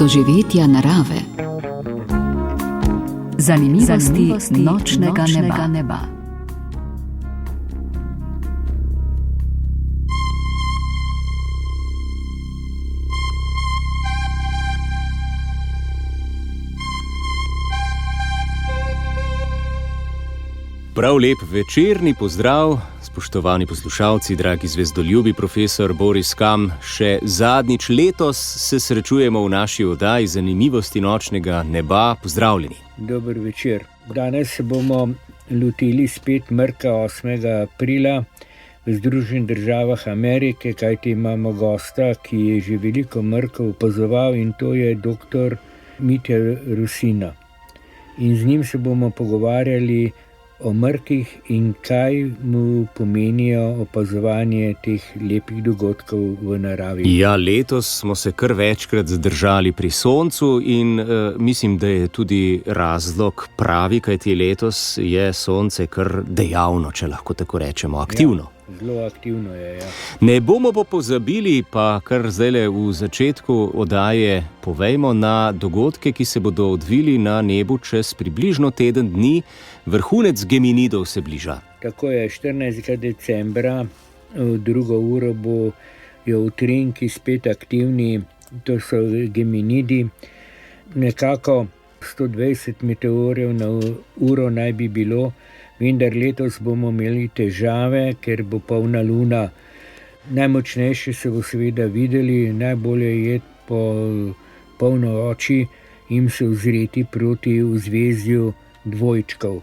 doživetja narave. Zanimivosti nočnega neba. Prav lep večerni pozdrav, spoštovani poslušalci, dragi zvezdoljubi, profesor Boris Kam. Še zadnjič letos se srečujemo v naši oddaji Zanimivosti nočnega neba. Pozdravljeni. Dober večer. Danes se bomo lotili spet mrka 8. aprila v Združenih državah Amerike, kajti imamo gosta, ki je že veliko mrkov opazoval, in to je dr. Mitja Rosina. In z njim se bomo pogovarjali o mrkih in kaj mu pomenijo opazovanje teh lepih dogodkov v naravi. Ja, letos smo se kar večkrat zadržali pri soncu in mislim, da je tudi razlog pravi, kajti letos je sonce kar dejavno, če lahko tako rečemo, aktivno. Ja, zelo aktivno je, ja. Ne bomo pa pozabili, pa kar zdajle v začetku oddaje povejmo, na dogodke, ki se bodo odvili na nebu čez približno teden dni. Vrhunec Geminidov se bliža. Tako je, 14. decembra, v 2. uro bojo utrinki spet aktivni, to so Geminidi. Nekako 120 meteorjev na uro naj bi bilo, vendar letos bomo imeli težave, ker bo polna luna. Najmočnejše se bo seveda videli, najbolje je po polnoči jim se ozreti proti vzvezju dvojčkov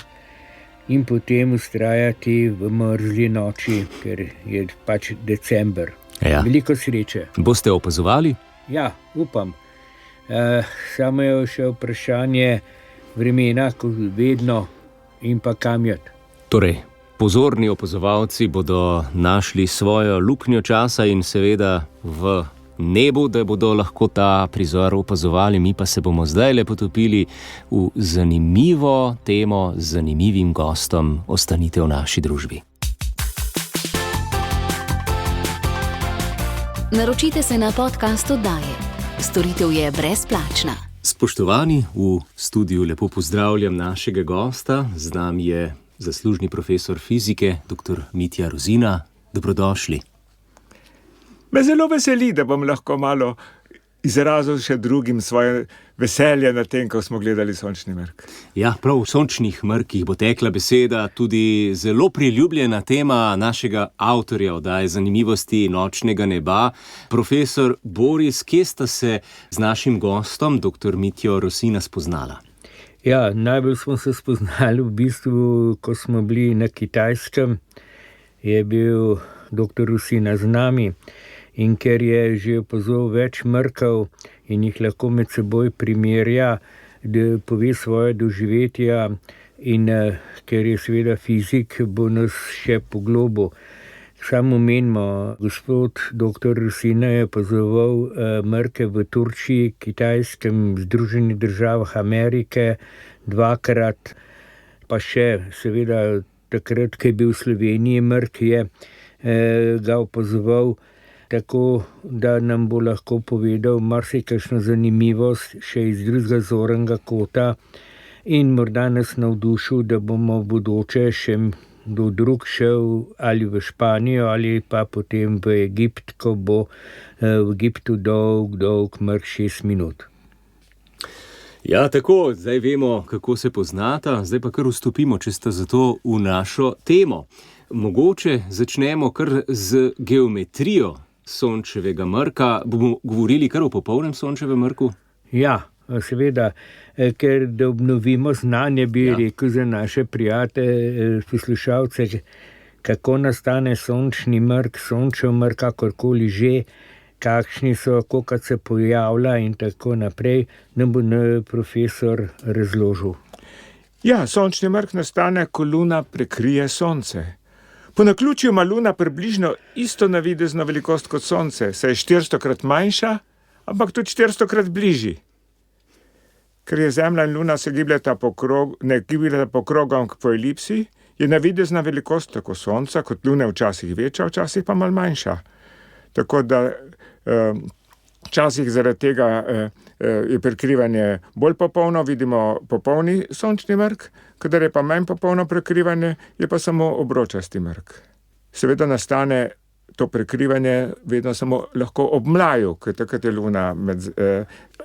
in potem vztrajati v mrzli noči, ker je pač december. Ja. Veliko sreče. Boste opazovali? Ja, upam. Samo je še vprašanje vremena, kot vedno, in pa kam jet. Torej, pozorni opazovalci bodo našli svojo luknjo časa in seveda v nebu, da bodo lahko ta prizor opazovali. Mi pa se bomo zdaj potopili v zanimivo temo z zanimivim gostom. Ostanite v naši družbi. Naročite se na podcast oddaje. Storitev je brezplačna. Spoštovani, v studiu lepo pozdravljam našega gosta. Z nami je zaslužni profesor fizike, dr. Mitja Rosina. Dobrodošli. Me zelo veseli, da bom lahko malo izrazil še drugim svoje veselje na tem, ko smo gledali sončni mrk. Ja, prav v sončnih mrkih bo tekla beseda, tudi zelo priljubljena tema našega avtorja oddaje Zanimivosti nočnega neba. Profesor Boris, kje sta se z našim gostom, dr. Mitjo Rosina, spoznala? Ja, najbolj smo se spoznali v bistvu, ko smo bili na Kitajskem, je bil dr. Rosina z nami. In ker je že opazoval več mrkov in jih lahko med seboj primerja, da pove svoje doživetja, in ker je seveda fizik, bo nas še poglobil. Samo omenimo, gospod dr. Rosina je opazoval mrke v Turčiji, Kitajskem, Združenih državah Amerike, 2-krat, pa še seveda takrat, ko je bil v Sloveniji mrk, je ga opazoval. Tako da nam bo lahko povedal marsikakšno zanimivost še iz drugega zornega kota in morda nas navdušil, da bomo v bodoče še do drug šel ali v Španijo ali pa potem v Egipt, ko bo v Egiptu dolg mrk 6 minut. Ja, tako, zdaj vemo, kako se poznata, zdaj pa kar vstopimo, če sta zato v našo temo. Mogoče začnemo kar z geometrijo sončevega mrka. Bomo govorili kar o popolnem sončevem mrku? Ja, seveda, ker da obnovimo znanje, bi rekel za naše prijatelje, poslušalce, kako nastane sončni mrk, sončev mrk, kakorkoli že, kakšni so, koliko se pojavlja in tako naprej, nam bo profesor razložil. Ja, sončni mrk nastane, ko luna prekrije sonce. Po naključju ima luna približno isto navidezno velikost kot sonce, saj je 400-krat manjša, ampak tudi 400-krat bližji. Ker je Zemlja in luna se gibljata po krogom po elipsi, je navidezna velikost tako sonca kot lune včasih večja, včasih pa malo manjša. Tako da včasih zaradi tega je prekrivanje bolj popolno, vidimo popolni sončni mrk, kadar je pa manj popolno prekrivanje, je pa samo obročasti mrk. Seveda nastane to prekrivanje vedno samo lahko ob mlaju, ker takrat je luna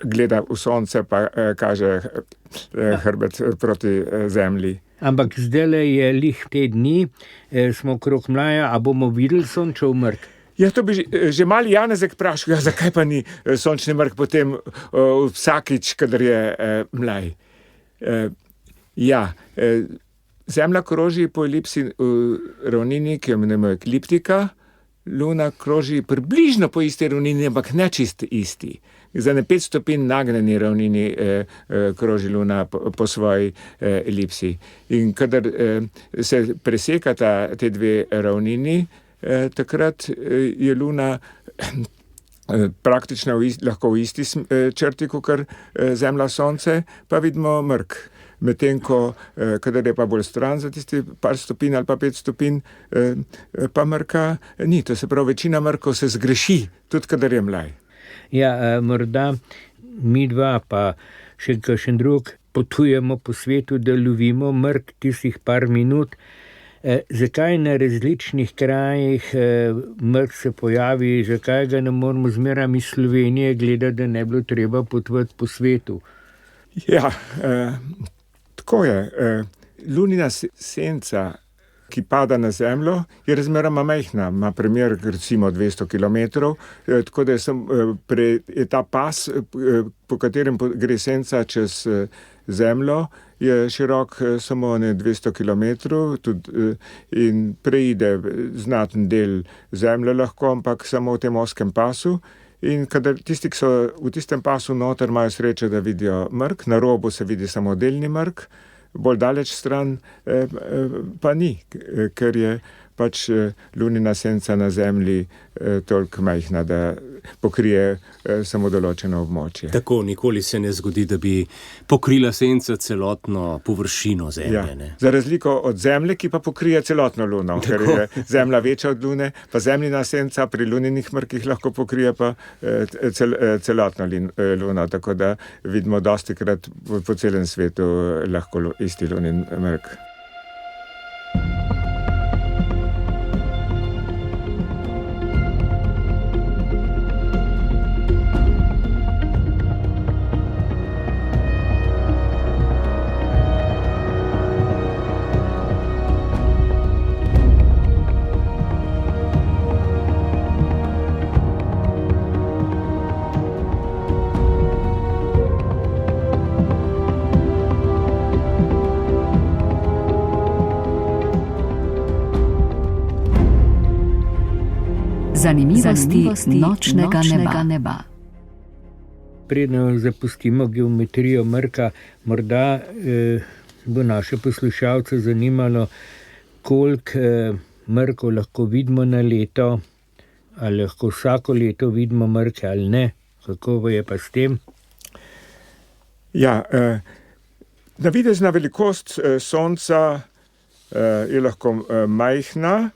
gleda v sonce pa kaže hrbet proti zemlji. Ampak zdajle je lih te dni, smo okrog mlaja, a bomo videli sončev mrk? Ja, to bi že mali Janezek vprašal, zakaj pa ni sončni mrk potem vsakič, kadar je mlaj. Zemlja kroži po elipsi v ravnini, ki jo imenujemo ekliptika, luna kroži približno po isti ravnini, ampak ne čist isti. Za 5 stopinj nagnjeni ravnini kroži luna po svoji elipsi. In kadar se presekata te dve ravnini, takrat je luna praktično lahko v isti črti, kakor Zemlja Sonce, pa vidimo mrk. Medtem ko, kadar je pa bolj stran za tisti par stopinj ali pa 5 stopinj, pa mrka ni. To se pravi, večina mrkov se zgreši, tudi kadar je mlaj. Ja, morda mi dva pa še kakšen drug potujemo po svetu, da lovimo mrk tistih par minut. Zakaj na različnih krajih mrk se pojavi, zakaj ga ne moramo zmeraj iz Slovenije gledati, da ne bilo treba potovati po svetu? Ja, tako je. Lunina senca, ki pada na Zemljo, je razmeroma majhna. Ima premer recimo 200 km, tako da je ta pas, po katerem gre senca čez Zemljo, je širok samo 200 km in preide znaten del Zemlje lahko, ampak samo v tem ozkem pasu. In kadar tisti, ki so v tistem pasu noter, imajo srečo, da vidijo mrk, na robu se vidi samo delni mrk, bolj daleč stran pa ni, ker je pač lunina senca na Zemlji toliko majhna, da pokrije samo določeno območje. Tako, nikoli se ne zgodi, da bi pokrila senca celotno površino Zemlje. Ne? Za razliko od Zemlje, ki pa pokrije celotno luno, ker je Zemlja večja od lune, pa Zemljina senca pri luninih mrkih lahko pokrije pa celotno luno, tako da vidimo dostikrat po celem svetu lahko isti lunin mrk. Zanimivosti nočnega neba. Predno zapustimo geometrijo mrka, morda bo naše poslušalce zanimalo, koliko mrkov lahko vidimo na leto, ali lahko vsako leto vidimo mrke ali ne. Kako je pa s tem? Ja, navidezna velikost Sonca je lahko majhna,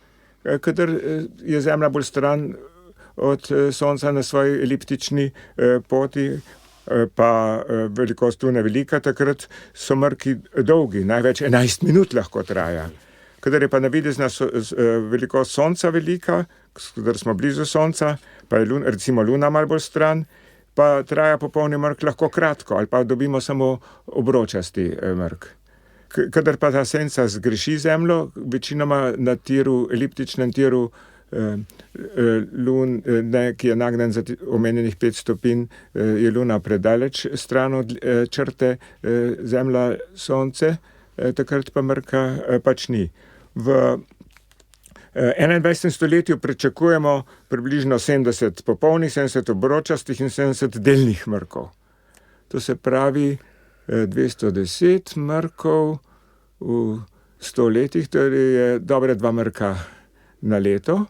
kadar je Zemlja bolj stran od Sonca na svoji eliptični poti, pa velikost lune velika, takrat so mrki dolgi, največ 11 minut lahko traja. Kadar je pa navidezna velikost Sonca velika, kadar smo blizu Sonca, pa je recimo luna malo bolj stran, pa traja popolni mrk lahko kratko, ali pa dobimo samo obročasti mrk. Kadar pa ta senca zgreši Zemljo, večinoma na tiru, eliptičnem tiru lune, ki je nagnjen za omenjenih 5 stopinj, je luna predaleč stran od črte Zemlja Sonce, takrat pa mrka pač ni. V 21. stoletju pričakujemo približno 70 popolnih, 70 obročastih in 70 delnih mrkov. To se pravi 210 mrkov v 100 letih, torej je dobre 2 mrka na leto.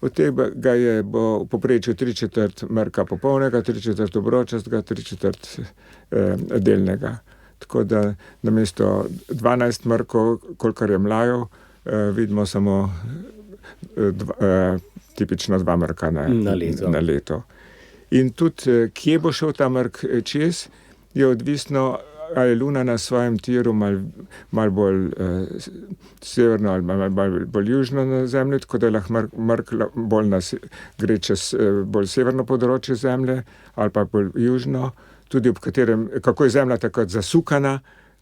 Od tega bo v povprečju 3/4 mrka popolnega, 3/4 obročastega, 3/4 delnega. Tako da namesto 12 mrkov, kolikor je mlajev, vidimo samo tipično 2 mrka na leto. In tudi, kje bo šel ta mrk čez, je odvisno, ali je Luna na svojem tiru malo bolj severno ali malo bolj južno na Zemlji, tako da lahko mrk bolj gre čez bolj severno področje Zemlje ali pa bolj južno, tudi kako je Zemlja takrat zasukana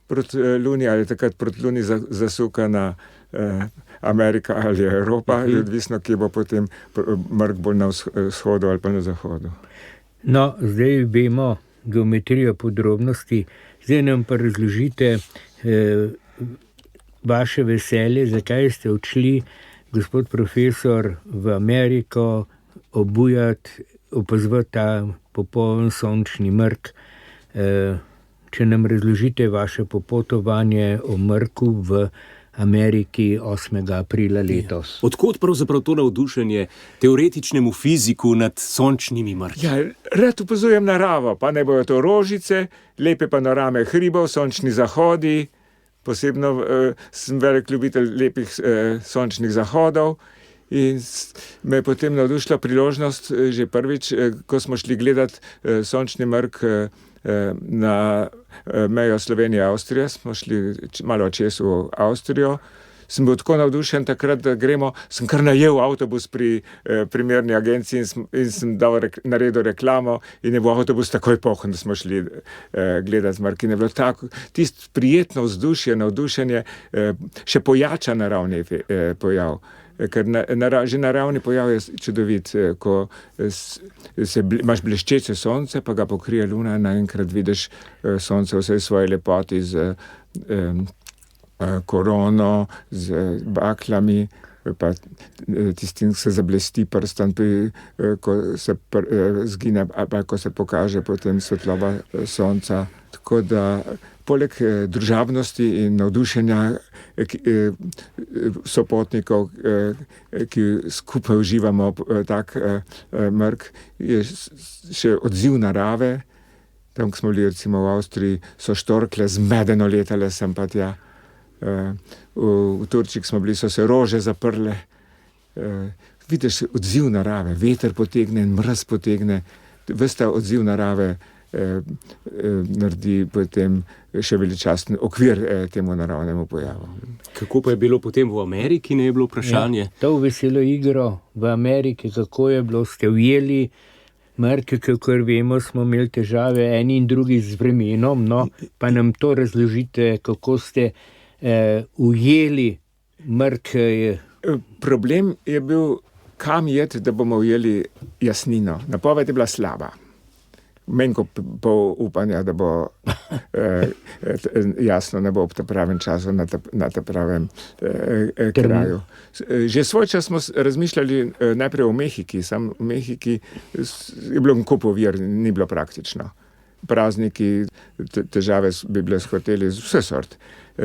proti Luni, ali je takrat proti Luni zasukana Amerika ali Evropa, je odvisno, kje bo potem mrk bolj na vzhodu ali pa na zahodu. No, zdaj vemo geometrijo podrobnosti, zdaj nam pa razložite vaše veselje, zakaj ste odšli, gospod profesor, v Ameriko opazovati ta popoln sončni mrk. Če nam razložite vaše popotovanje o mrku v Ameriki 8. aprila letos. Odkot pravzaprav to navdušenje teoretičnemu fiziku nad sončnimi mrki? Ja, rad opazujem naravo, pa ne bojo to rožice, lepe panorame hribov, sončni zahodi, posebno sem velik ljubitelj lepih sončnih zahodov in me je potem navdušila priložnost že prvič, ko smo šli gledati sončni mrk na mejo Slovenije-Avstrije, smo šli malo čez v Avstrijo. Sem bil tako navdušen takrat, da gremo, sem kar najel avtobus pri primerni agenciji in sem naredil reklamo in je bil avtobus takoj poln, da smo šli gledati mrk. In je bilo tako, tisto prijetno vzdušje, navdušenje, še pojača naravni pojav. Ker že naravni pojav je čudovit, ko imaš bleščeče sonce, pa ga pokrije Luna, naenkrat vidiš sonce vse svoje lepoti z korono, z baklami, pa tistim se zablesti prstan, ko se zgine, pa ko se pokaže potem svetloba sonca. Tako da poleg družabnosti in navdušenja sopotnikov, ki skupaj uživamo tak mrk, je še odziv narave. Tam, ko smo bili recimo v Avstriji, so štorkle zmedeno letale sem pa tja. V Turčiji, ko smo bili, so se rože zaprle. Vidiš odziv narave, veter potegne, mraz potegne, ves ta odziv narave naredi potem še veličasten okvir temu naravnemu pojavu. Kako pa je bilo potem v Ameriki, ne je bilo vprašanje? Ja, to veselo igro v Ameriki, kako je bilo, ste ujeli mrke, kakor vemo, smo imeli težave eni in drugi z vremenom, no, pa nam to razložite, kako ste ujeli mrk. Problem je bil, kam jeti, da bomo ujeli jasnino. Napoved je bila slaba. Menko pol upanja, da bo jasno, ne bo ob tem pravem času na tem pravem kraju. Že svoj čas smo razmišljali najprej o Mehiki, sam v Mehiki je bilo kup ovir, ni bilo praktično. Prazniki, težave bi bile s hoteli, vse sort.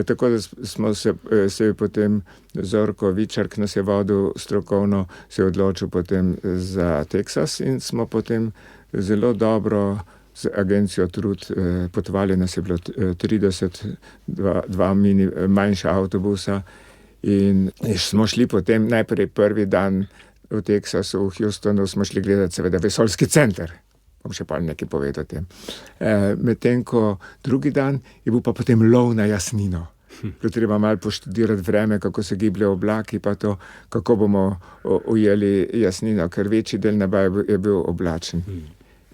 Tako da smo se potem Zorko Vičar, ki nas je vodil strokovno, se je odločil potem za Teksas in smo potem zelo dobro z agencijo Trud potovali, nas je bilo 30, dva manjša avtobusa in smo šli potem najprej prvi dan v Teksasu, v Houstonu, smo šli gledati seveda vesoljski center. Bom še pa nekaj povedal o tem. Medtem ko drugi dan je bil pa potem lov na jasnino. Ko treba malo poštudirati vreme, kako se gibljajo oblaki, pa to, kako bomo ujeli jasnino, ker večji del neba je bil oblačen.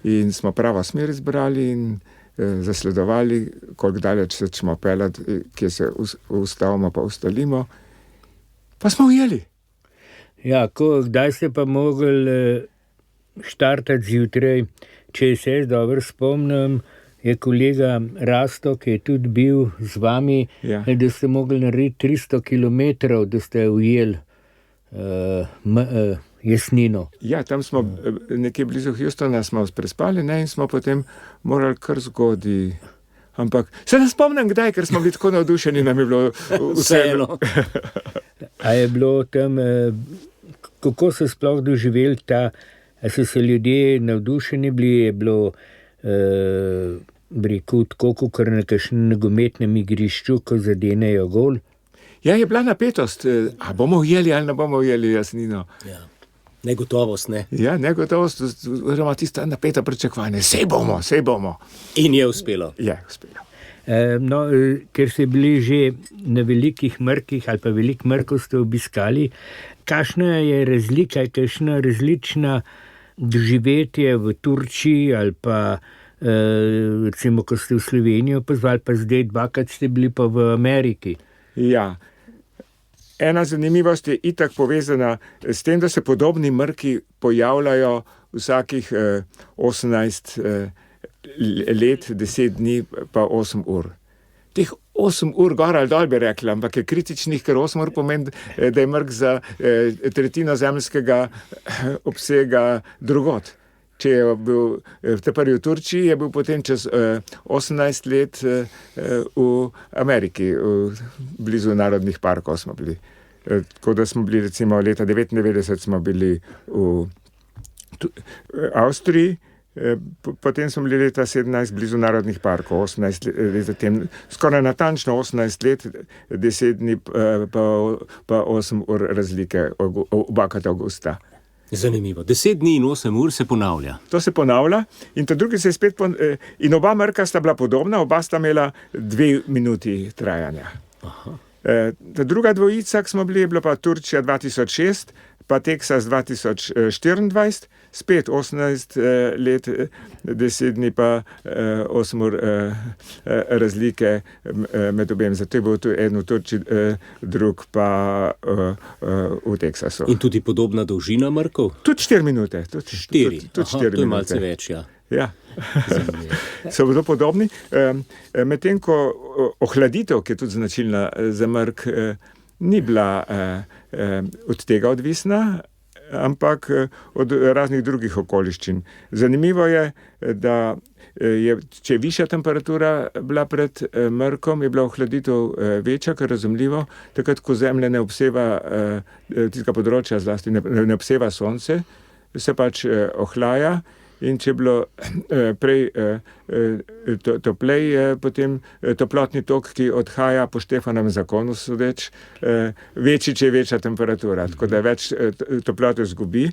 In smo pravo smer izbrali in zasledovali, koliko daleč se ćemo peljati, kje se ustavimo pa ustalimo. Pa smo ujeli. Ja, kdaj ste pa mogli štartati zjutraj? Če se jaz dobro spomnim, je kolega Rasto, ki je tudi bil z vami, ja, da ste mogli narediti 300 kilometrov, da ste ujeli jasnino. Ja, tam smo nekje blizu Houstona smo prespali, ne, in smo potem morali kar zgodi. Ampak se ne spomnim kdaj, ker smo bili tako navdušeni, nam je bilo vseeno. A je bilo tam, kako so sploh doživeli ta, a so se ljudje navdušeni bili, je bilo rekel tako, kot na kakšnem nogometnem igrišču, ko zadenejo gol? Ja, je bila napetost, a bomo ujeli ali ne bomo ujeli jasnino. Ja. Negotovost, ne? Ja, negotovost, oziroma tista napeta pričakovanje. Sej bomo. In je uspelo. Je uspelo. Ker ste bili že na velikih mrkih ali pa velik mrkov ste obiskali, kakšna je razlika, kakšna različna doživetje v Turčiji ali pa recimo, ko ste v Slovenijo pozvali, pa zdaj dvakrat ste bili pa v Ameriki. Ja. Ena zanimivost je itak povezana s tem, da se podobni mrki pojavljajo vsakih 18 let, 10 dni, pa 8 ur. Teh 8 ur gor ali dol bi rekla, ampak je kritičnih, ker 8 ur pomeni, da je mrk za tretjino zemeljskega obsega drugot. Če je bil prvi v Turčiji, je bil potem čez 18 let v Ameriki, blizu narodnih parkov smo bili. Tako da smo bili recimo leta 1999 smo bili v Avstriji, potem smo bili leta 17 blizu narodnih parkov, 18 let zatem, skoraj natančno 18 let, 10 dni pa 8 ur razlike, obakrat avgusta. Zanimivo. 10 dni in 8 ur se ponavlja. To se ponavlja in ta drugi se je spet in oba mrka sta bila podobna, oba sta imela 2 minuti trajanja. Aha. Ta druga dvojica, ki smo bili, je bila pa Turčija 2006, pa Teksas 2024, spet 18 let, 10 dni pa 8 ur razlike med objem. Zato je bil tu en v Turčiji, drug pa v Teksasu. In tudi podobna dolžina mrkov? Tudi 4 minute. Tudi 4 to je malce več, ja. Ja. So zelo podobni. Medtem ko ohladitev, ki je tudi značilna za mrk, ni bila od tega odvisna, ampak od raznih drugih okoliščin. Zanimivo je, da če je višja temperatura bila pred mrkom, je bila ohladitev večja, kar razumljivo, takrat, ko Zemlja ne obseva tistega področja, zlasti ne obseva sonce, se pač ohlaja. In če je bilo prej toplej, je potem toplotni tok, ki odhaja po Štefanovem zakonu sodeč, večji, če je večja temperatura, tako da več toplote zgubi.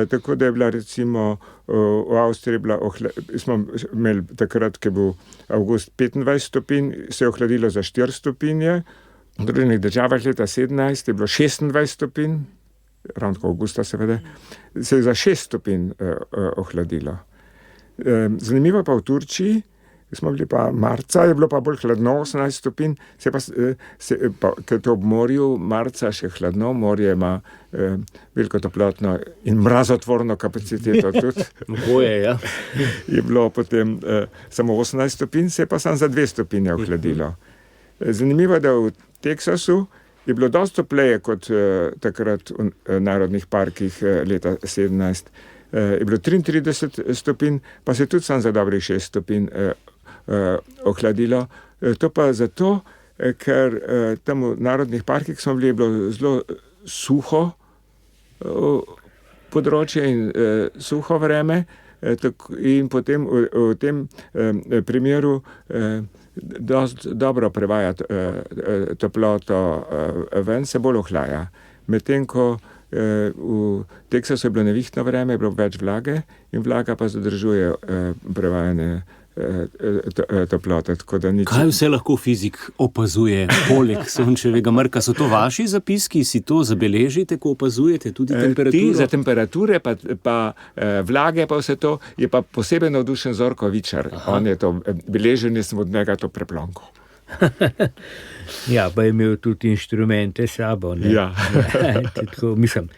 Tako da je bila recimo v Avstriji, smo imeli takrat, ki je bil avgust 25 stopinj, se je ohladilo za 4 stopinje, v drugih državah leta 17 je bilo 26 stopinj, ravno tako avgusta seveda, se je za 6 stopinj ohladilo. Zanimivo pa v Turčiji, smo bili pa marca, je bilo pa bolj hladno, 18 stopinj, ker to ob morju, marca še hladno, morje ima veliko toplotno in mrazotvorno kapaciteto tudi. Boje, ja. Je bilo potem samo 18 stopinj, se je pa samo za 2 stopinje ohladilo. Zanimivo je, da v Teksasu je bilo dosti topleje kot takrat v narodnih parkih leta 17. Je bilo 33 stopinj, pa se je tudi samo za dobrih 6 stopinj ohladilo. To pa zato, ker tam v narodnih parkih smo bili, je bilo zelo suho področje in suho vreme, in potem v tem primeru dosti dobro prevaja toploto ven, se bolj ohlaja. Medtem ko v Teksasu je bilo nevihtno vreme, je bilo več vlage in vlaga pa zadržuje prevajanje toplote. Kaj vse lahko fizik opazuje poleg sončevega mrka? So to vaši zapiski? Si to zabeležite, ko opazujete tudi temperaturo? Za temperature pa vlage pa vse to je pa posebej navdušen Zorko Vičar. On je to beležen, jaz sem od njega to preplonkal. Ja, pa je imel tudi inštrumente sabo. Ne? Ja. Tako, mislim.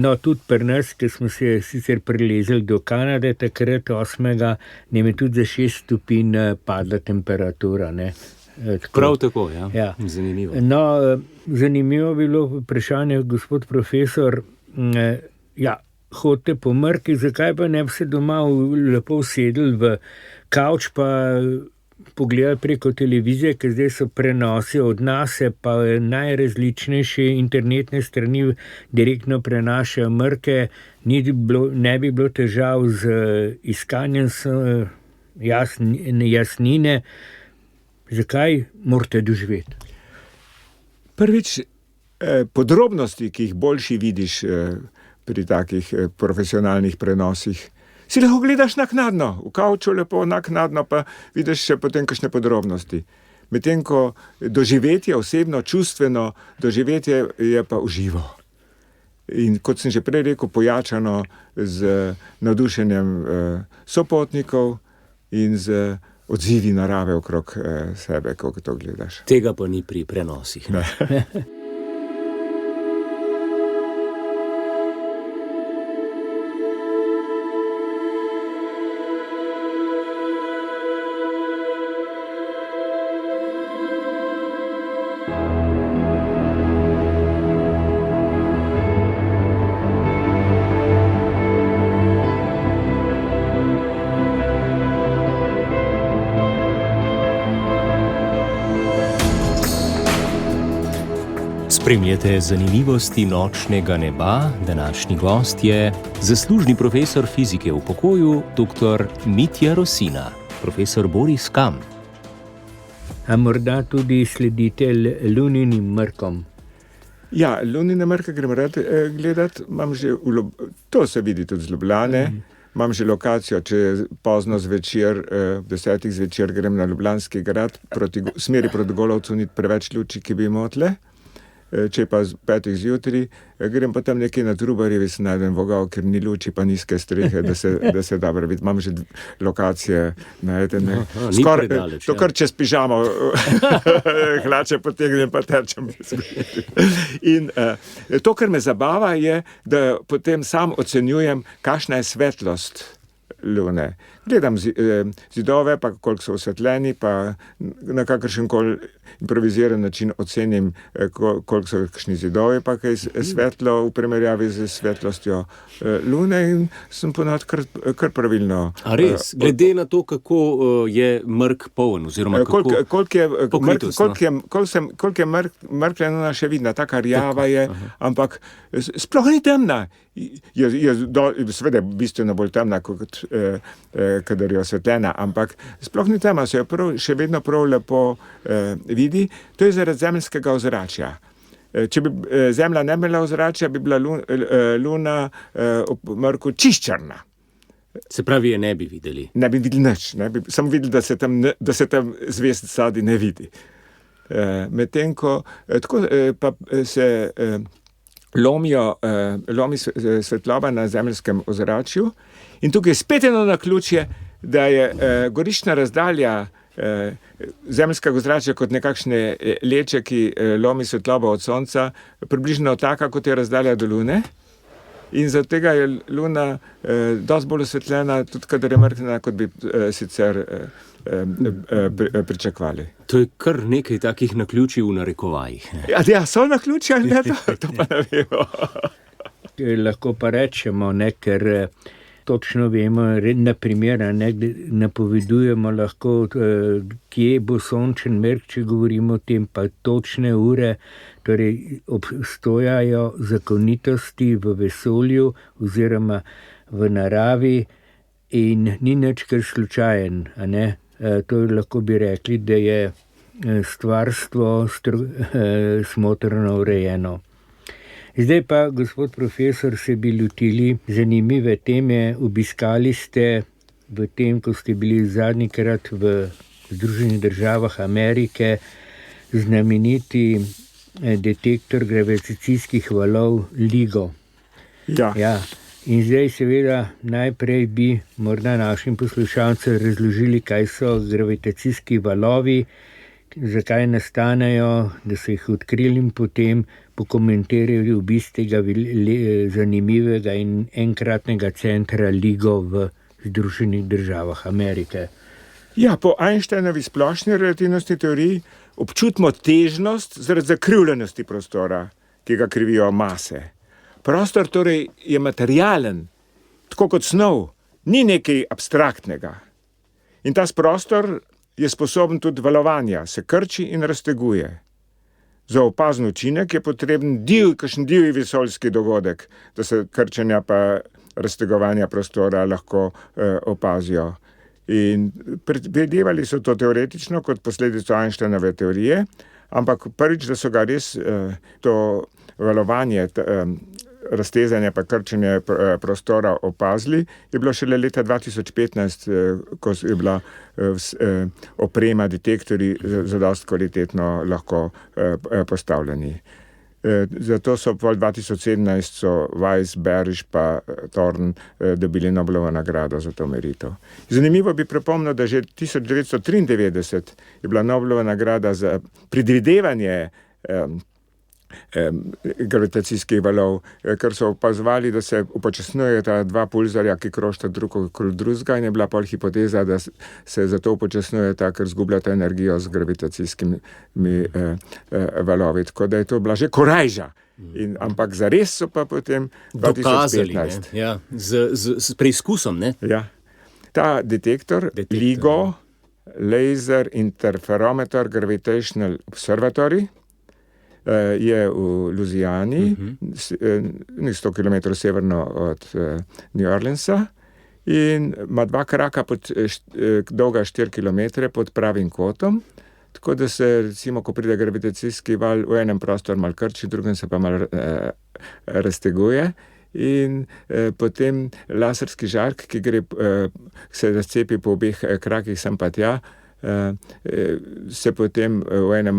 No, tudi pri nas, ki smo se sicer prilezli do Kanade, takrat 8. nam je tudi za 6 stopinj padla temperatura. Ne? Prav tako, ja. Ja. Zanimivo. No, zanimivo je bilo vprašanje, gospod profesor, ja, hodite po mrki, zakaj pa ne bi se doma lepo usedli v kavč, pa pogledali preko televizije, ker zdaj so prenosi od nas, pa najrazličnejše internetne strani direktno prenašajo mrke, ne bi bilo težav z iskanjem jasnine. Zakaj morate doživeti? Prvič, podrobnosti, ki jih boljši vidiš, pri takih profesionalnih prenosih. Si lahko gledaš naknadno, v kavču lepo naknadno, pa vidiš še potem kakšne podrobnosti. Medtem ko doživetje, osebno, čustveno doživetje je pa uživo. In kot sem že prej rekel, pojačano z navdušenjem sopotnikov in z odzivi narave okrog sebe, ko to gledaš. Tega pa ni pri prenosih. Ne? Spremljate zanimivosti nočnega neba. Današnji gost je zaslužni profesor fizike v pokoju, dr. Mitja Rosina, profesor Boris Kam. A morda tudi sledite luninim mrkom? Ja, lunine mrke grem rad gledati. To se vidi tudi z Ljubljane. Imam že lokacijo, če pozno zvečer, 10 zvečer grem na Ljubljanski grad, smeri proti Golovcu, ni preveč luči, ki bi motle. Če pa 5 zjutraj, grem pa tam nekje na Trubarjevi, se najdem vogal, ker ni luči, pa nizke strehe, da se dobro vidi. Imam že lokacije najdene. To kar čez pižamo, hlače potegnem, pa tečem. In to, kar me zabava, je, da potem sam ocenjujem, kakšna je svetlost lune. Gledam zidove, pa koliko so osvetljeni, pa na kakršenkoli improviziran način ocenim, koliko so kakšni zidovi, pa kaj svetlo v primerjavi z svetlostjo lune, in sem ponad kar pravilno. A res? Glede na to, kako je mrk poln, oziroma koliko je mrkla luna še vidna, taka rjava je, ampak sploh ni temna. Je seveda bistveno bolj temna, kot kadar je osvetljena, ampak sploh ni temna, se jo še vedno prav lepo vidi. To je zaradi zemeljskega ozračja. Če bi Zemlja ne imela ozračja, bi bila luna ob mrku čiščrna. Se pravi, je ne bi videli? Ne bi videli nič, samo videli, da se tam zvezd sadi ne vidi. Medtem ko tako pa se lomi svetloba na zemeljskem ozračju. In tukaj je spet eno naključje, da je goriščna razdalja zemeljskega ozračja kot nekakšne leče, ki lomi svetlobo od sonca, približno taka, kot je razdalja do lune. In zaradi tega je luna dosti bolj osvetljena, tudi kadar je mrknjena, kot bi sicer pričakovali. To je kar nekaj takih naključij v narekovajih. Ja, so naključja ali ne, to pa ne vemo. Lahko pa rečemo, ker točno vemo, na primer, napovedujemo lahko, kje bo sončen mrk, če govorimo o tem, pa točne ure, torej obstojajo zakonitosti v vesolju oziroma v naravi in ni nič kar slučajen, a ne? To lahko bi rekli, da je stvarstvo smotrno urejeno. Zdaj pa, gospod profesor, se bi lotili zanimive teme. Obiskali ste v tem, ko ste bili zadnjikrat v Združenih državah Amerike, znameniti detektor gravitacijskih valov LIGO. Ja. In zdaj seveda najprej bi morda našim poslušalcem razložili, kaj so gravitacijski valovi, zakaj nastanejo, da so jih odkrili in potem pokomentirali obisk tega zanimivega in enkratnega centra LIGO v Združenih državah Amerike. Ja, po Einsteinovi splošni relativnostni teoriji občutimo težnost zaradi zakrivljenosti prostora, ki ga krivijo mase. Prostor torej je materialen, tako kot snov, ni nekaj abstraktnega. In ta prostor je sposoben tudi valovanja, se krči in razteguje. Za opazen učinek je potreben kakšen divji vesoljski dogodek, da se krčenja pa raztegovanja prostora lahko opazijo. In predvidevali so to teoretično kot posledico Einsteinove teorije, ampak prvič, da so ga res to valovanje raztezanje pa krčenje prostora opazili, je bilo šele leta 2015, ko je bila oprema, detektorji zadosti kvalitetno lahko postavljeni. Zato so pol 2017 so Weiss, Beriš pa Thorn dobili Nobelovo nagrado za to meritev. Zanimivo bi pripomnil, da že 1993 je bila Nobelova nagrada za predvidevanje gravitacijskih valov, ker so opazovali, da se upočasnjujeta dva pulzarja, ki krožita drug okoli drugega, in je bila pol hipoteza, da se zato upočasnjujeta, ker zgubljata energijo z gravitacijskimi valovi. Tako da je to bila že korajža. Ampak zares so pa potem 2015. Dokazali, ja, z preizkusom, ne? Ja. Ta detektor LIGO, Laser Interferometer Gravitational Observatory, je v Louisiani, 100 km severno od New Orleansa, in ima dva kraka dolga 4 km pod pravim kotom, tako da se, recimo, ko pride gravitacijski val, v enem prostoru malo krči, v drugem se pa malo razteguje, in potem laserski žark, ki gre, se razcepi po obeh krakih sem pa tja, se potem v enem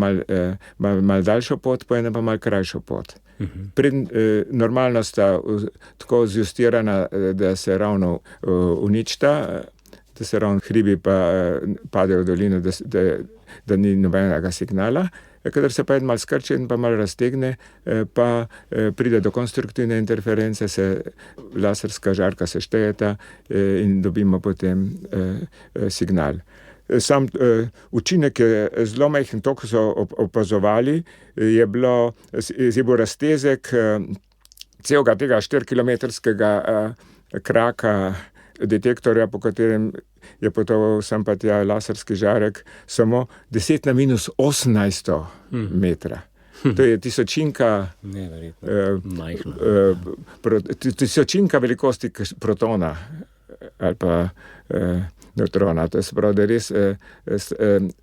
mal daljšo pot, po enem pa mal krajšo pot. Normalno sta tako zjustirana, da se ravno uničita, da se ravno hribi pa padejo v dolino, da ni nobenega signala. Kadar se pa en mal skrči in pa mal raztegne, pa pride do konstruktivne interference, se laserska žarka seštejeta in dobimo potem signal. Sam učinek je zelo majhen, to, ko so opazovali, je bil raztezek celega tega 4-kilometrskega kraka detektorja, po katerem je potoval sem pa tja laserski žarek, samo 10 na minus 18 metra. To je tisočinka tisočinka velikosti protona ali pa nevtrona, to je prav, da je res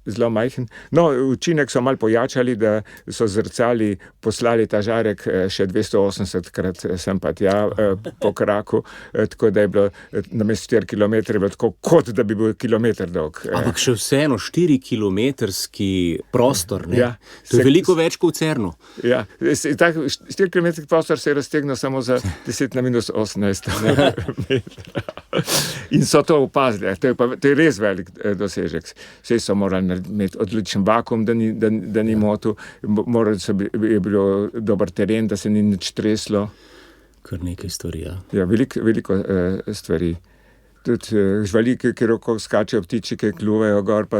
zelo majhen. No, učinek so malo pojačali, da so zrcali, poslali ta žarek še 280krat sem pa tja po kraku, tako da je bilo namesto 4 kilometre bilo tako, kot da bi bil kilometer dolg. Ampak še vseeno 4-kilometrski prostor, ne? Ja, to je veliko več kot v CERN-u. Ja, tak 4-kilometrski prostor se je raztegnil samo za 10 na minus 18 metra. In so to opazili, to je res velik dosežek. Vse so morali imeti odličen vakuum, da ni motil, je bilo dober teren, da se ni nič treslo. Kar nekaj stvari, ja. Ja, veliko stvari. Tudi živali, ki skačejo, ptiči, ki kljuvajo gor, pa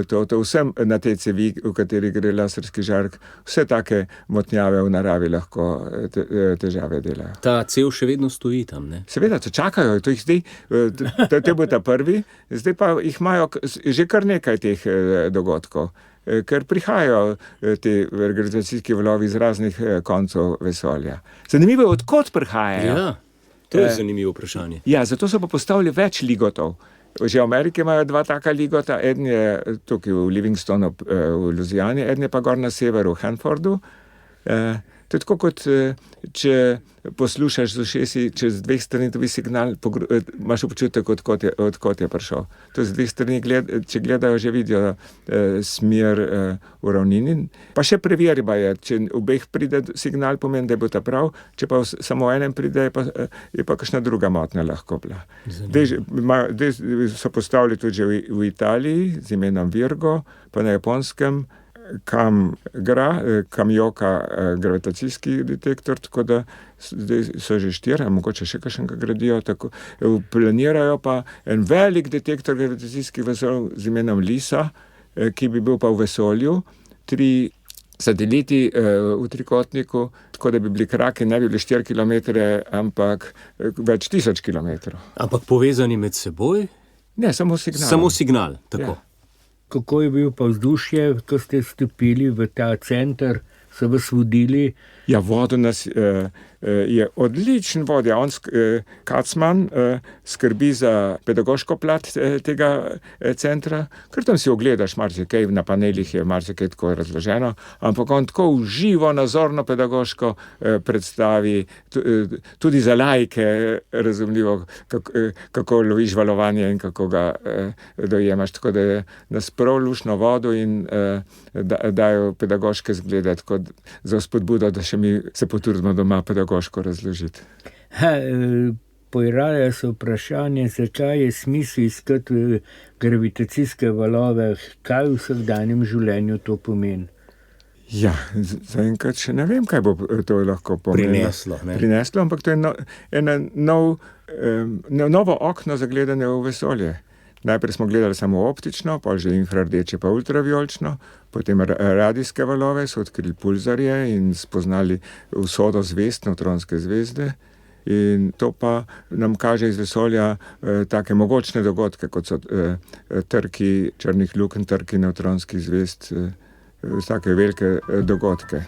to vsem na tej cevi, v kateri gre laserski žark, vse take motnjave v naravi lahko težave delajo. Ta cev še vedno stoji tam, ne? Seveda, čakajo, to jih zdaj, te bo ta prvi, zdaj pa jih imajo že kar nekaj teh dogodkov, ker prihajajo te gravitacijski valovi iz raznih koncev vesolja. Zanimivo je, odkot prihajajo. Ja. To je zanimivo vprašanje. Ja, zato so pa postavili več ligotov. Že v Ameriki imajo dva taka ligota, eden je tukaj v Livingstonu v Louisiani, eden je pa gor na severu v Hanfordu. To je tako, kot če poslušaš z ušesi, čez dveh strani dobi signal, imaš občutek, odkot je prišel. To z dveh strani, če gledajo, že vidijo smer v ravnini. Pa še preverba je, če obeh pride signal, pomeni, da bo ta prav, če pa samo enem pride, je pa kakšna druga motnja lahko bila. Zdaj so postavili tudi že v Italiji z imenom Virgo, pa na Japonskem Kamioka gravitacijski detektor, tako da zdaj so že 4, mogoče še kakšnega gradijo, tako planirajo pa en velik detektor gravitacijskih vesolj z imenom LISA, ki bi bil pa v vesolju, 3 sateliti v trikotniku, tako da bi bili kraki, ne bi bili 4 kilometre, ampak več 1000 kilometrov. Ampak povezani med seboj? Ne, samo signal. Samo signal, tako. Ja. Kako je bil pa vzdušje, ko ste stopili v ta center, so vas vodili? Ja, vodil nas je odličen vodja. On, Kacman, skrbi za pedagoško plat tega centra, ker tam si ogledaš marsikaj, na panelih je marsikaj tako razloženo, ampak on tako uživo, nazorno pedagoško predstavi, tudi za laike razumljivo, kako loviš valovanje in kako ga dojemaš. Tako da je nas prav luštno vodil in dajo pedagoške zglede, tako za spodbudo, da še mi se potrudimo doma pedagoško razložiti. Pojavlja se vprašanje, zakaj je smisel iskati gravitacijske valove, kaj v vsakdanjem življenju to pomeni? Ja, zaenkrat še ne vem, kaj bo to lahko prineslo, ampak to je novo okno za gledanje v vesolje. Najprej smo gledali samo optično, pa že infrardeče pa ultravijolično, potem radijske valove, so odkrili pulzarje in spoznali usodo zvezd, nevtronske zvezde. In to pa nam kaže iz vesolja take mogočne dogodke, kot so trki črnih lukenj, trki nevtronskih zvezd, take velike dogodke.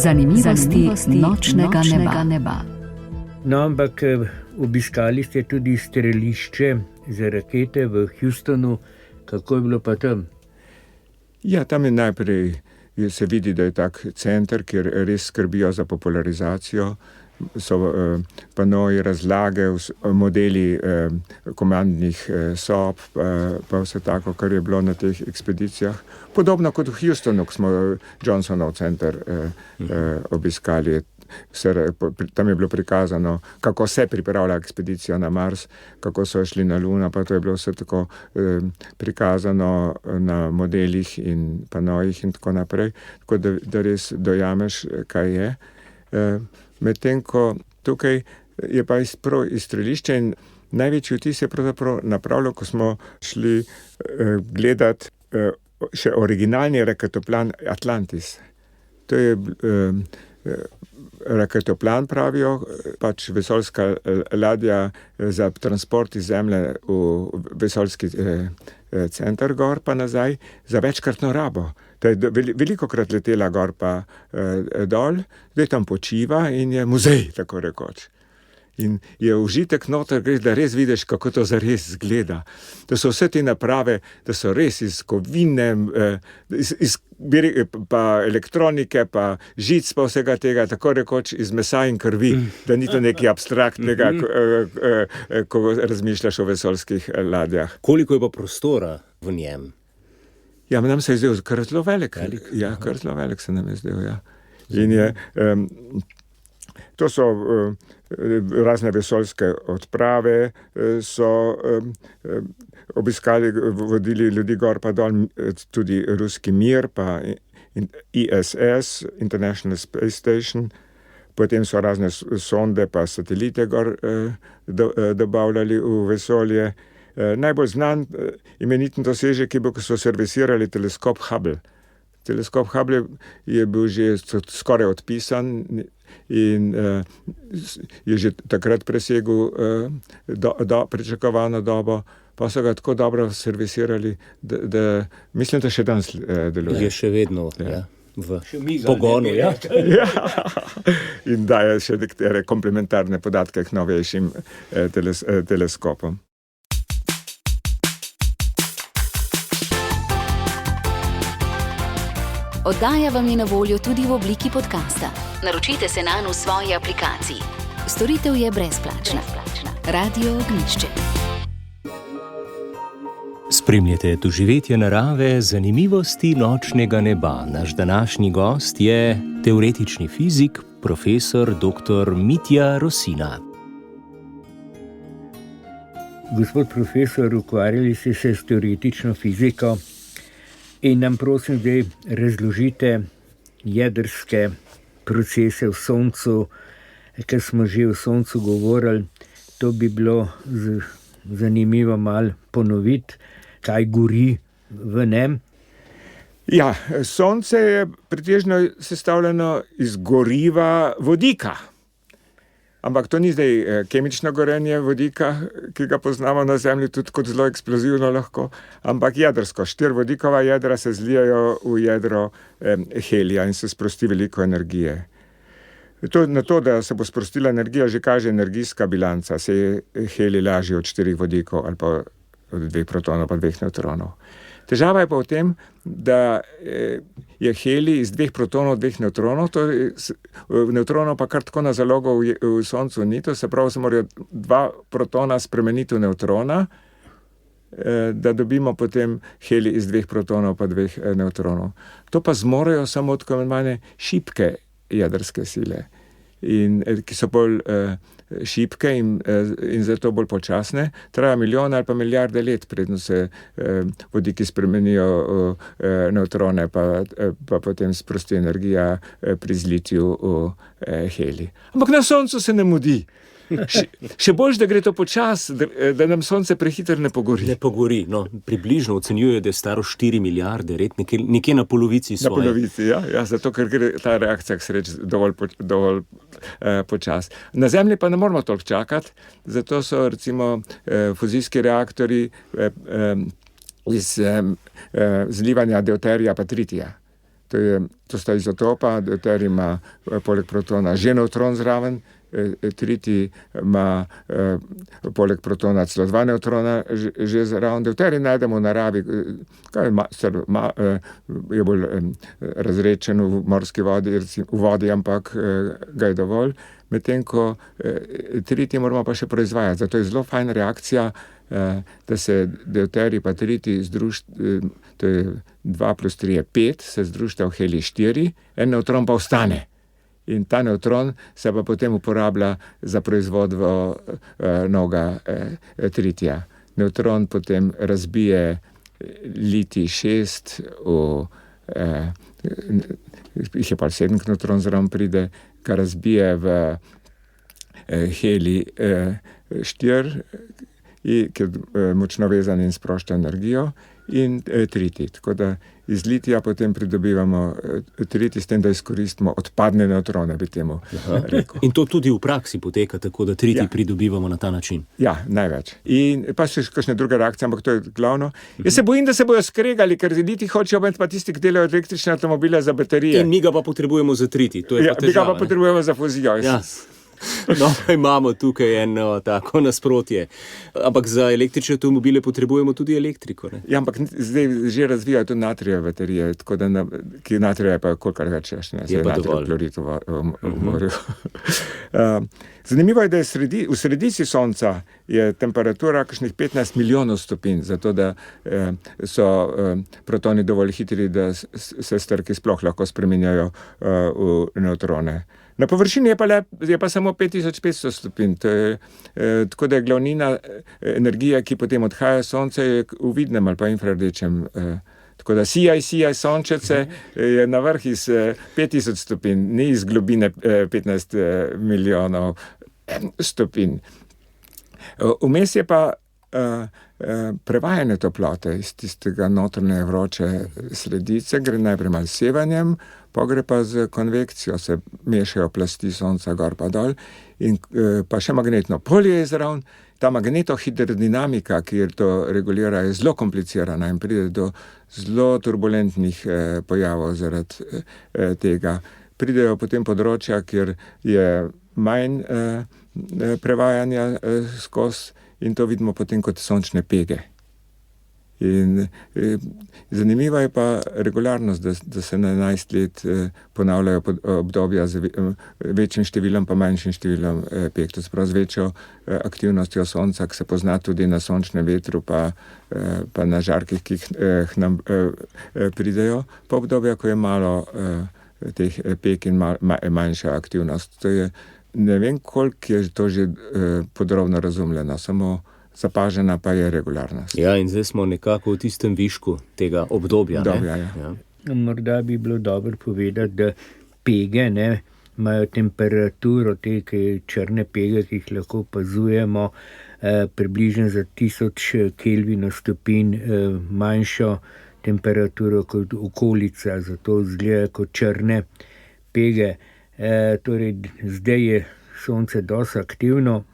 Zanimivosti nočnega neba. No, ampak obiskali ste tudi strelišče za rakete v Houstonu. Kako je bilo pa tam? Ja, tam je najprej se vidi, da je tak center, kjer res skrbijo za popularizacijo. So panoji, razlage, modeli komandnih sob, pa vse tako, kar je bilo na teh ekspedicijah. Podobno kot v Houstonu, ko smo Johnsonov center obiskali. Tam je bilo prikazano, kako se pripravlja ekspedicija na Mars, kako so šli na Luno, pa to je bilo vse tako prikazano na modelih in panojih in tako naprej, tako da res dojameš, kaj je. Medtem ko tukaj je pa iz strelišča in največji vtis je pravzaprav napravljal, ko smo šli gledati še originalni raketoplan Atlantis. To je raketoplan, pravijo, pač vesoljska ladja za transport iz Zemlje v vesoljski center gor pa nazaj za večkratno rabo. To je velikokrat letela gor pa dol, zdaj tam počiva in je muzej, tako rekoč. In je užitek noter, da res vidiš, kako to zares zgleda. To so vse te naprave, da so res iz kovine, pa elektronike, pa žic, pa vsega tega, tako rekoč iz mesa in krvi, da ni to nekaj abstraktnega, ko razmišljaš o vesoljskih ladjah. Koliko je pa prostora v njem? Ja, nam se je zdel kar zelo velik. Ja, kar zelo velik se nam je zdel, ja. In je, to so razne vesoljske odprave, so obiskali, vodili ljudi gor pa dol, tudi ruski Mir, pa ISS, International Space Station, potem so razne sonde pa satelite gor dobavljali v vesolje. Najbolj znan imeniten dosežek je bil, ko so servisirali teleskop Hubble. Teleskop Hubble je bil že skoraj odpisan in je že takrat presegel pričakovano dobo, pa so ga tako dobro servisirali, da mislim, da še danes deluje. Je še vedno, ja. V pogonu, ja. Ja. In daje še nekatere komplementarne podatke k novejšim teleskopom. Oddaja vam je na voljo tudi v obliki podcasta. Naročite se nanj v svoji aplikaciji. Storitev je brezplačna. Radio Ognjišče. Spremljate doživetje narave, zanimivosti nočnega neba. Naš današnji gost je teoretični fizik, profesor dr. Mitja Rosina. Gospod profesor, ukvarjali ste se s teoretično fiziko in nam prosim zdaj razložite jedrske procese v Soncu, ker smo že o Soncu govorili. To bi bilo zanimivo malo ponoviti, kaj gori v njem. Ja, Sonce je pretežno sestavljeno iz goriva vodika. Ampak to ni zdaj kemično gorenje vodika, ki ga poznamo na Zemlji tudi kot zelo eksplozivno lahko, ampak jedrsko. 4 vodikova jedra se zlijajo v jedro helija in se sprosti veliko energije. Na to, da se bo sprostila energija, že kaže energijska bilanca. Se je helij lažji od 4 vodikov ali pa od 2 protonov pa 2 nevtronov. Težava je pa v tem, da je helij iz 2 protonov, 2 nevtronov, nevtronov pa kar tako na zalogo v Soncu ni, to se pravi, se morajo 2 protona spremeniti v nevtrona, da dobimo potem helij iz 2 protonov pa 2 nevtronov. To pa zmorejo samo tako imenovane šibke jedrske sile, ki so bolj šibke in zato bolj počasne. Traja milijone ali pa milijarde let, predno se vodiki spremenijo nevtrone, pa potem sprosti energija pri zlitju v helij. Ampak na Soncu se ne mudi. Še bolj, da gre to počas, da nam Sonce prehitro ne pogori. Ne pogori, no, približno ocenjuje, da je staro 4 milijarde let, nekje na polovici svoje. Na polovici, ja, zato ker gre ta reakcija k sreči dovolj počas. Na Zemlji pa ne moramo toliko čakati, zato so recimo fuzijski reaktorji iz zlivanja deuterija pa tritija. To sta izotopa, deuterij ima poleg protona že nevtron zraven, tritij ima poleg protona celo 2 nevtrona že zraven. Deuterij najdemo v naravi, je bolj razredčen v morski vodi, v vodi, ampak ga je dovolj. Medtem ko tritij moramo pa še proizvajati. Zato je zelo fajn reakcija, da se deuterij pa tritij to je 2 plus 3 je 5, se združita v helij 4, en nevtron pa ostane. In ta nevtron se pa potem uporablja za proizvodvo novega tritija. Nevtron potem razbije litij 6 jih je pa 7 nevtron zraven pride, kar razbije v helij 4, ki je močno vezan in sprošča energijo, in tritij. Tako da iz litija potem pridobivamo tritij, s tem, da izkoristimo odpadne nevtrone, bi temu rekel. In to tudi v praksi poteka tako, da tritij pridobivamo na ta način? Ja, največ. In pa še kakšne druge reakcije, ampak to je glavno. Jaz se bojim, da se bojo skregali, ker litij hočejo imeti pa tisti, ki delajo električne avtomobile za baterije. In mi ga pa potrebujemo za tritij, to je pa težava. Mi ga pa potrebujemo za fuzijo. Ja. No, imamo tukaj eno tako nasprotje. Ampak za električne avtomobile potrebujemo tudi elektriko, ne? Ja, ampak zdaj že razvijajo tudi natrijeve baterije, tako da ki natrija je pa kolikor več, ne? Je pa dovolj. Klorid v morju. Zanimivo je, da je v sredici Sonca je temperatura kakšnih 15 milijonov stopinj, zato da so protoni dovolj hitri, da se strki sploh lahko spreminjajo v nevtrone. Na površini je pa samo 5500 stopinj, tako da je glavnina energije, ki potem odhaja Sonce, je v vidnem ali pa infrardečem. Tako da sijaj sončece je na vrh iz 5000 stopinj, ni iz globine 15 milijonov stopinj. Vmes je pa prevajanje toplote iz tistega notranje vroče sredice, gre najprej malo s sevanjem, pa gre pa z konvekcijo, se mešajo plasti Sonca gor pa dol, in pa še magnetno polje je zraven. Ta magnetohidrodinamika, ki to regulira, je zelo komplicirana in pride do zelo turbulentnih pojavov zaradi tega. Pridejo potem področja, kjer je manj prevajanja skozi, in to vidimo potem kot sončne pege. In zanimiva je pa regularnost, da se na 11 let ponavljajo obdobja z večjim številom pa manjšim številom peg. To se pravi z večjo aktivnostjo sonca, ki se pozna tudi na sončnem vetru pa na žarkih, ki k nam pridejo, pa obdobja, ko je malo teh peg in manjša aktivnost. To je, ne vem, koliko je to že podrobno razumljeno, samo zapažena pa je regularnost. Ja, in zdaj smo nekako v tistem višku tega obdobja. Ja. Morda bi bilo dobro povedati, da pege imajo temperaturo, te črne pege, ki jih lahko opazujemo, približno za 1000 kelvinov stopinj manjšo temperaturo kot okolica, zato izgledajo kot črne pege. Torej, zdaj je sonce dosti aktivno,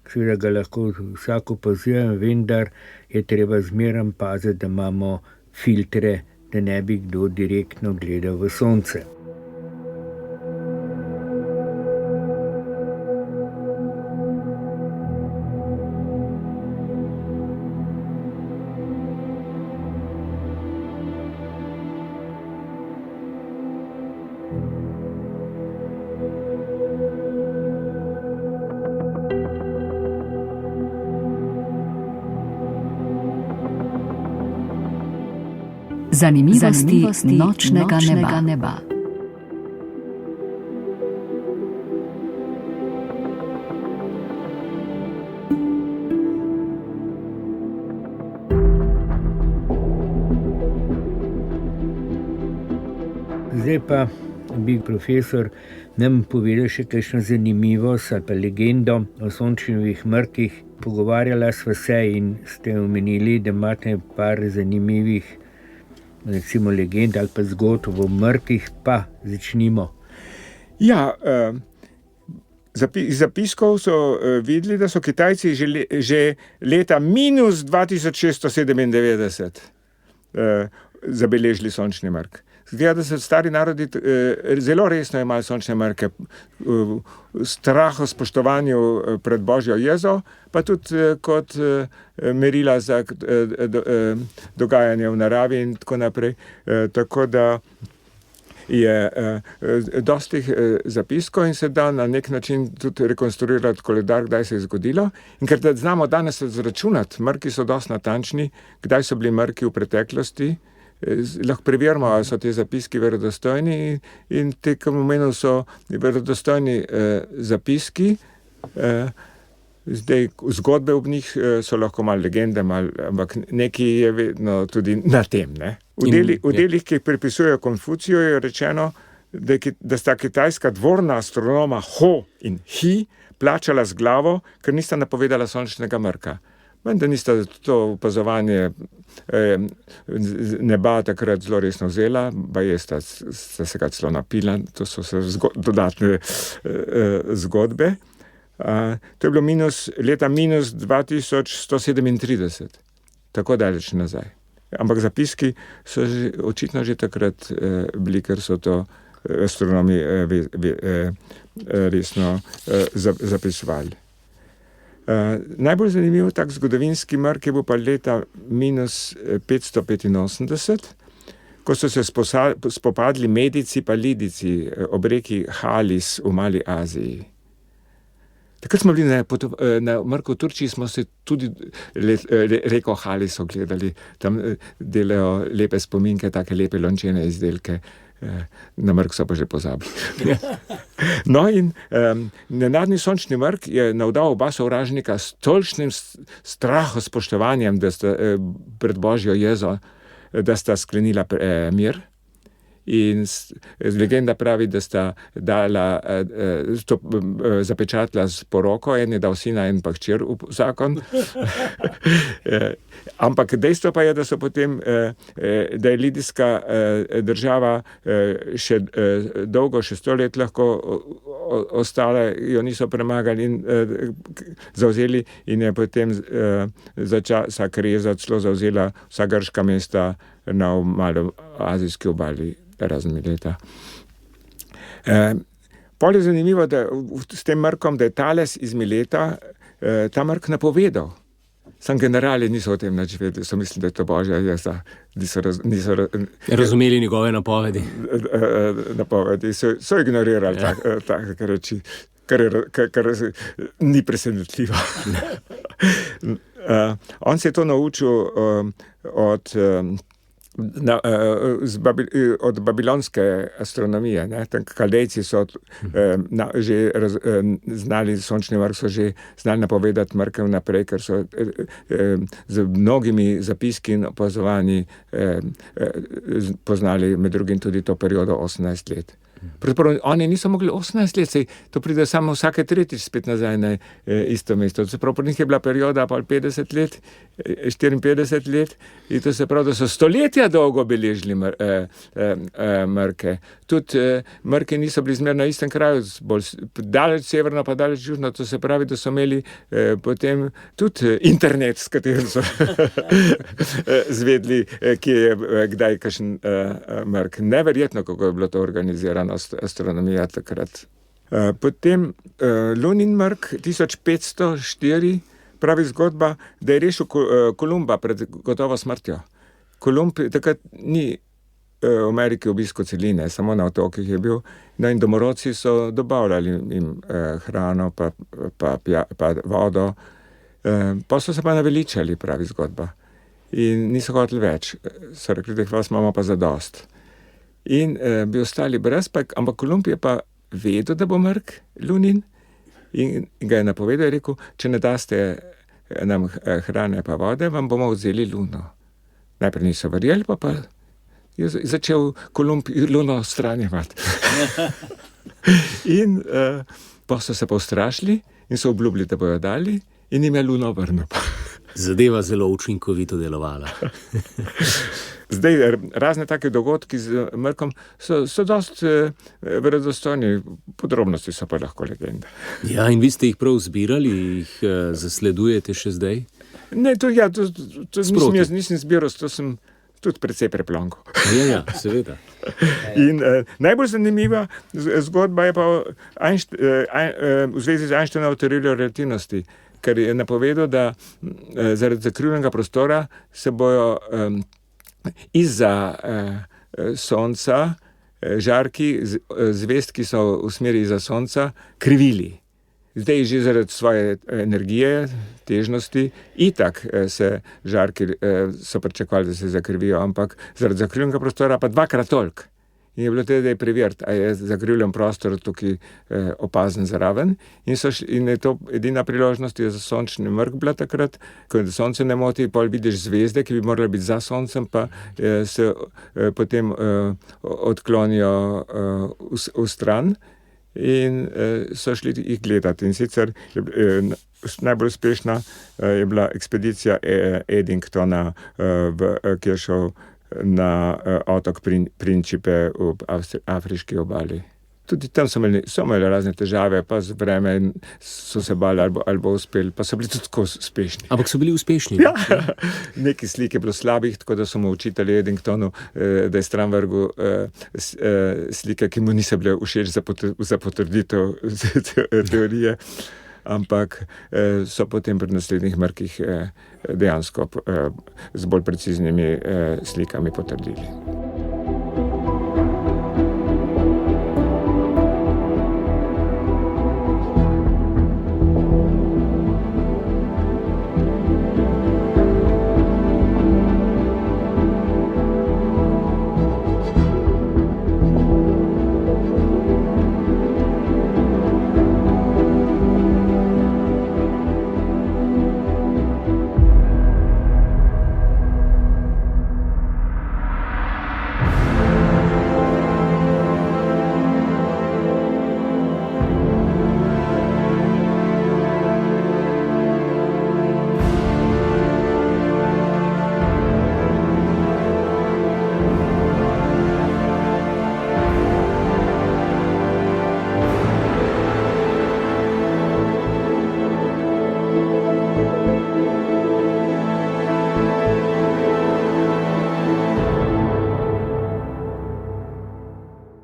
seveda ga lahko vsak opazuje, vendar je treba zmeraj paziti, da imamo filtre, da ne bi kdo direktno gledal v sonce. Zanimivosti nočnega neba. Zdaj pa bi profesor nam povedal še kakšno zanimivost ali pa legendo o sončevih mrkih. Pogovarjala sva se in ste omenili, da imate par zanimivih recimo legend ali pa zgodb o mrkih, pa začnimo. Ja, iz zapiskov so videli, da so Kitajci že leta minus 2697 zabeležili sončni mrk. Zgleda, da se stari narodi zelo resno imajo sončne mrke, strah o spoštovanju pred Božjo jezo, pa tudi kot merila za dogajanje v naravi in tako naprej. Tako da je dosti zapiskov in se da na nek način tudi rekonstruirati koledar, kdaj se je zgodilo. In ker znamo danes izračunati, mrki so dosti natančni, kdaj so bili mrki v preteklosti, lahko preverimo, ali so te zapiski verodostojni in tekom omenil so verodostojni zapiski. Zdaj, zgodbe ob njih so lahko malo legende, ampak nekaj je vedno tudi na tem. V delih, ki jih pripisujejo Konfuciju, je rečeno, da sta kitajska dvorna astronoma Ho in Hi plačala z glavo, ker nista napovedala sončnega mrka. Vendar nista to opazovanje neba takrat zelo resno vzela, baje sta se ga celo napila, to so dodatne zgodbe. To je bilo leta minus 2137, tako daleč nazaj. Ampak zapiski so očitno že takrat bili, ker so to astronomi resno zapisovali. Najbolj zanimiv tak zgodovinski mrk je bil pa leta minus 585, ko so se spopadli Medici pa Lidici ob reki Halis v Mali Aziji. Takrat smo bili na mrku v Turčiji, smo se tudi reko Halis ogledali, tam delajo lepe spominke, take lepe lončene izdelke. Na mrk so pa že pozabili. No in nenadni sončni mrk je navdal oba sovražnika s tolikšnim strahospoštovanjem, da sta pred Božjo jezo, da sta sklenila mir. In legenda pravi, da sta zapečatila s poroko, en je dal sina, en pa hčer v zakon. Ampak dejstvo pa je, da so potem, da je lidijska država še dolgo, še 100 let lahko ostala, jo niso premagali in zavzeli in je potem za časa kriza celo zavzela vsa grška mesta na malo azijski obali. Razni leta. Pol je zanimivo, da s tem mrkom, da je Tales iz Mileta ta mrk napovedal. Sam generali niso o tem nič vedeli, so mislili, da je to božja jezda. Razumeli njegove napovedi. Napovedi so ignorirali take reči, kar ni presenetljivo. On se je to naučil od babilonske astronomije. Ne? Kaldejci so že znali sončni mrk, so že znali napovedati mrke vnaprej, ker so z mnogimi zapiski in opazovanji poznali med drugim tudi to periodo 18 let. Pravzaprav oni niso mogli 18 let, sej to pride samo vsake tretjič spet nazaj na isto mesto. To se pravi, pri njih je bila perioda 50 let, 54 let in to se pravi, da so stoletja dolgo beležili mrke. Tudi mrke niso bili zmer na istem kraju, bolj daleč severno pa daleč južno, to se pravi, da so imeli potem tudi internet, s katerim so zvedli, kje je kdaj kakšen mrk. Neverjetno, kako je bilo to organizirano. Astronomija takrat. Potem lunin mrk 1504 pravi zgodba, da je rešil Kolumba pred gotovo smrtjo. Kolumb takrat ni v Ameriki obiskal celine, samo na otokih je bil, no in domorodci so dobavljali jim hrano pa vodo, pa so se pa naveličali, pravi zgodba. In niso hoteli več. So rekli, da jih vas imamo pa zadost. In bi ostali brez, ampak Kolumb je pa vedel, da bo mrk, lunin, in ga je napovedal, je rekel, če ne daste nam hrane pa vode, vam bomo vzeli luno. Najprej niso verjeli, pa je začel Kolumb luno odstranjevati. In pa so se pa ustrašili in so obljubili, da bojo dali, in jim je luno vrnil. Zadeva zelo učinkovito delovala. Zdaj, razne take dogodki z mrkom so dosti verodostojni, podrobnosti so pa lahko legende. Ja, in vi ste jih prav zbirali, jih zasledujete še zdaj? Ne, to nisem zbiral, to sem tudi precej preplonkal. Ja, seveda. In najbolj zanimiva zgodba je pa v zvezi z Einsteinovo teorijo relativnosti, ker je napovedal, da zaradi zakrivljenega prostora se bojo izza sonca žarki zvezd, ki so v smeri izza sonca, krivili. Zdaj že zaradi svoje energije, težnosti, itak se žarki so pričakovali, da se zakrivijo, ampak zaradi zakrivljenega prostora pa dvakrat toliko. In je bilo treba preveriti, a je zakrivljen prostor tukaj opazen zraven. In je to edina priložnost je za sončni mrk bila takrat, ko sonce ne moti, pol vidiš zvezde, ki bi morali biti za soncem, pa se potem odklonijo v stran in so šli jih gledati. In sicer najbolj uspešna je bila ekspedicija Eddingtona, ki je šel na otok Principe v afriški obali. Tudi tam so imeli razne težave, pa z vreme so se bali ali bo uspeli, pa so bili tudi tako uspešni. Ampak so bili uspešni? Ja, nekaj slik je bilo slabih, tako da so mu učitelji Eddingtonu, da je stran vrgel slike, ki mu niso bile všeč za potrditev teorije. Ampak so potem pri naslednjih mrkih dejansko z bolj preciznimi slikami potrdili.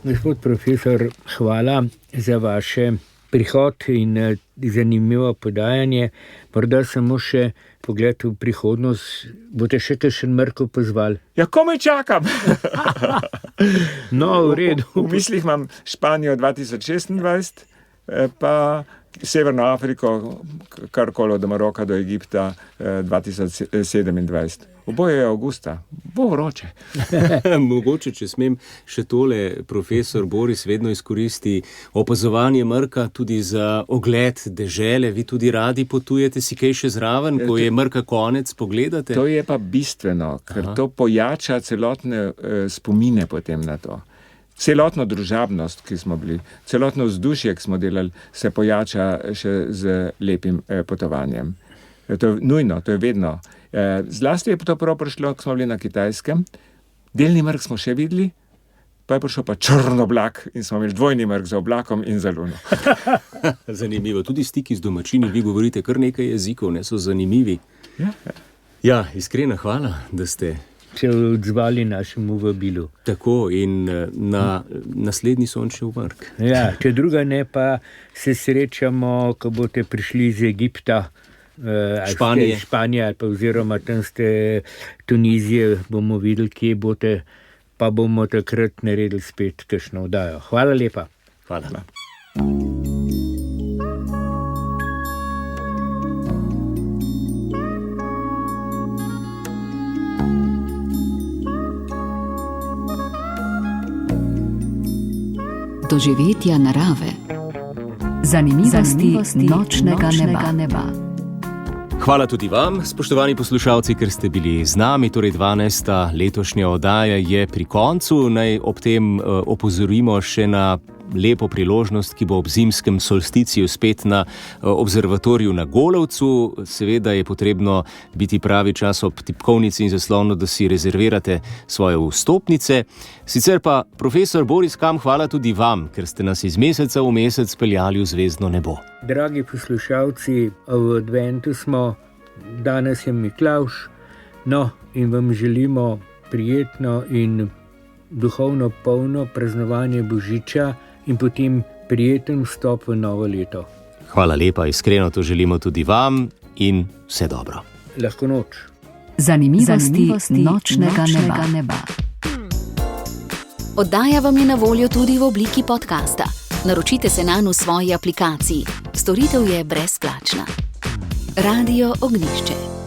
Gospod profesor, hvala za vaše prihod in zanimivo podajanje. Morda samo še pogled v prihodnost. Boste še kakšen Mrk opazovali? Ja, komaj čakam. No, v redu. V mislih imam Španijo 2026, pa Severno Afriko, karkoli od Maroka do Egipta 2027. Oboje je avgusta, bo vroče. Mogoče, če smem še tole, profesor Boris vedno izkoristi opazovanje Mrka tudi za ogled dežele. Vi tudi radi potujete, si kaj še zraven, ko je Mrka konec, pogledate? To je pa bistveno, ker to pojača celotne spomine potem na to. Celotno družabnost, ki smo bili, celotno vzdušje, ki smo delali, se pojača še z lepim potovanjem. To je nujno, to je vedno. Zlasti je to prav prišlo, ko smo bili na Kitajskem. Delni Mrk smo še videli, pa je prišel pa črn oblak in smo imeli dvojni Mrk za oblakom in za luno. Zanimivo. Tudi stiki z domačini, vi govorite kar nekaj jezikov, ne, so zanimivi. Ja, iskrena hvala, da ste se odzvali našemu vabilu. Tako, in na naslednji Sončev Mrk. Ja, če druga ne, pa se srečamo, ko boste prišli iz Egipta, Španije, pa oziroma tam ste Tunizije, bomo videli, kje boste, pa bomo takrat naredili spet kakšno oddajo. Hvala lepa. Hvala. Doživetja narave. Zanimivosti nočnega neba. Hvala tudi vam, spoštovani poslušalci, ker ste bili z nami. Torej 12. letošnja oddaja je pri koncu. Naj ob tem opozorimo še na lepo priložnost, ki bo ob zimskem solsticiju spet na observatoriju na Golovcu. Seveda je potrebno biti pravi čas ob tipkovnici in zaslonu, da si rezervirate svoje vstopnice. Sicer pa, profesor Boris Kam, hvala tudi vam, ker ste nas iz meseca v mesec peljali v zvezdno nebo. Dragi poslušalci, v adventu smo, danes je Miklavž, no in vam želimo prijetno in duhovno polno praznovanje Božiča in potem prijeten vstop v novo leto. Hvala lepa, iskreno to želimo tudi vam in vse dobro. Lahko noč. Zanimivosti nočnega neba. Oddaja vam je na voljo tudi v obliki podcasta. Naročite se nanj v svoji aplikaciji. Storitev je brezplačna. Radio Ognjišče.